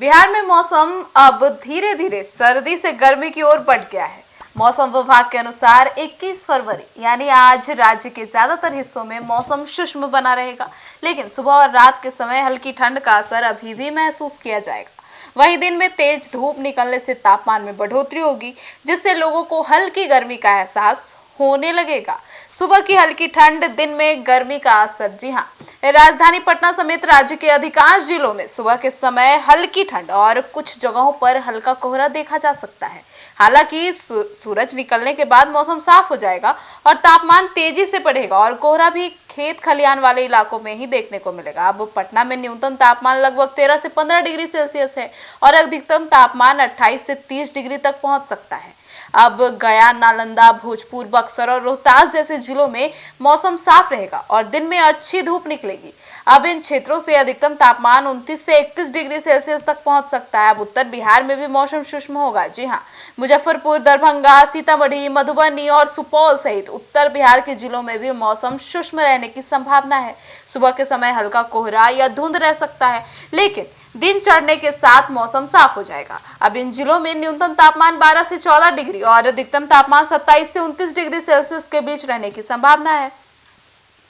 बिहार में मौसम अब धीरे धीरे सर्दी से गर्मी की ओर बढ़ गया है। मौसम विभाग के अनुसार 21 फरवरी यानी आज राज्य के ज्यादातर हिस्सों में मौसम शुष्क बना रहेगा, लेकिन सुबह और रात के समय हल्की ठंड का असर अभी भी महसूस किया जाएगा। वहीं दिन में तेज धूप निकलने से तापमान में बढ़ोतरी होगी, जिससे लोगों को हल्की गर्मी का एहसास होने लगेगा। सुबह की हल्की ठंड, दिन में गर्मी का असर। जी हाँ, राजधानी पटना समेत राज्य के अधिकांश जिलों में सुबह के समय हल्की ठंड और कुछ जगहों पर हल्का कोहरा देखा जा सकता है। हालांकि सूरज निकलने के बाद मौसम साफ हो जाएगा और तापमान तेजी से बढ़ेगा और कोहरा भी खेत खलियान वाले इलाकों में ही देखने को मिलेगा। अब पटना में न्यूनतम तापमान लगभग 13 से 15 डिग्री सेल्सियस है और अधिकतम तापमान 28 से 30 डिग्री तक पहुंच सकता है। अब गया, नालंदा, भोजपुर, बक्सर और रोहतास जैसे जिलों में मौसम साफ रहेगा और दिन में अच्छी धूप निकलेगी। अब इन क्षेत्रों से अधिकतम तापमान 29 से 31 डिग्री सेल्सियस तक पहुंच सकता है। अब उत्तर बिहार में भी मौसम शुष्क होगा। जी हाँ, मुजफ्फरपुर, दरभंगा, सीतामढ़ी, मधुबनी और सुपौल सहित उत्तर बिहार के जिलों में भी मौसम शुष्क रहने की संभावना है। सुबह के समय हल्का कोहरा या धुंध रह सकता है, लेकिन दिन चढ़ने के साथ मौसम साफ हो जाएगा। अब इन जिलों में न्यूनतम तापमान 12 से 14 डिग्री और अधिकतम तापमान 27 से 29 डिग्री सेल्सियस के बीच रहने की संभावना है।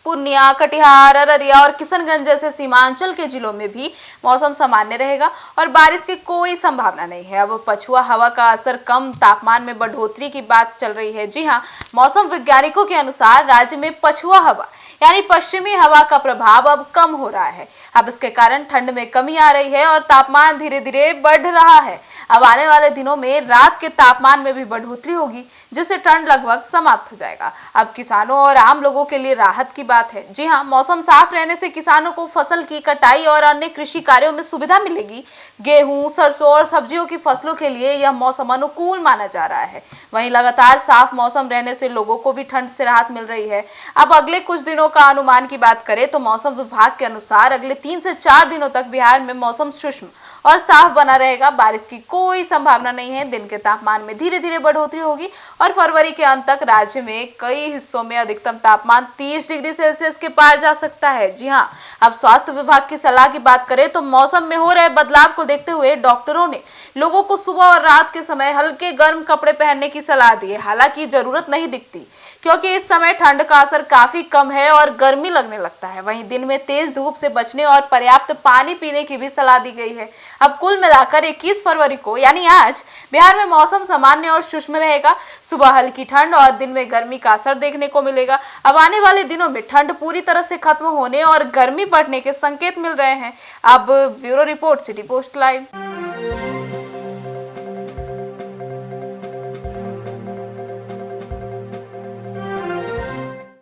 पूर्णिया, कटिहार, अररिया और किशनगंज जैसे सीमांचल के जिलों में भी मौसम सामान्य रहेगा और बारिश की कोई संभावना नहीं है। अब पछुआ हवा का असर कम, तापमान में बढ़ोतरी की बात चल रही है। जी हाँ, मौसम वैज्ञानिकों के अनुसार राज्य में पछुआ हवा यानी पश्चिमी हवा का प्रभाव अब कम हो रहा है। अब इसके कारण ठंड में कमी आ रही है और तापमान धीरे धीरे बढ़ रहा है। अब आने वाले दिनों में रात के तापमान में भी बढ़ोतरी होगी, जिससे ठंड लगभग समाप्त हो जाएगा। अब किसानों और आम लोगों के लिए राहत की बात है। जी हाँ, मौसम साफ रहने से किसानों को फसल की कटाई और अन्य कृषि कार्यों में सुविधा मिलेगी। गेहूं, सरसों और सब्जियों की फसलों के लिए यह मौसम अनुकूल माना जा रहा है। वहीं लगातार साफ मौसम रहने से लोगों को भी ठंड से राहत मिल रही है। अब अगले कुछ दिनों का अनुमान की बात करें तो मौसम विभाग के अनुसार अगले 3 से 4 दिनों तक बिहार में मौसम शुष्क और साफ बना रहेगा। बारिश की कोई संभावना नहीं है। दिन के तापमान में धीरे धीरे बढ़ोतरी होगी और फरवरी के अंत तक राज्य में कई हिस्सों में अधिकतम तापमान 30 डिग्री सेल्सियस के पार जा सकता है। जी हाँ, अब स्वास्थ्य विभाग की सलाह की बात करें तो मौसम में हो रहे बदलाव को देखते हुए डॉक्टरों ने लोगों को सुबह और रात के समय हल्के गर्म कपड़े पहनने की सलाह दी है। हालांकि जरूरत नहीं दिखती, क्योंकि इस समय ठंड का असर काफी कम है और गर्मी लगने लगता है। वहीं दिन में तेज धूप से बचने और पर्याप्त पानी पीने की भी सलाह दी गई है। अब कुल मिलाकर 21 फरवरी को यानी आज बिहार में मौसम सामान्य और शुष्क रहेगा। सुबह हल्की ठंड और दिन में गर्मी का असर देखने को मिलेगा। अब आने वाले दिनों में ठंड पूरी तरह से खत्म होने और गर्मी बढ़ने के संकेत मिल रहे हैं। अब bureau report, city post live.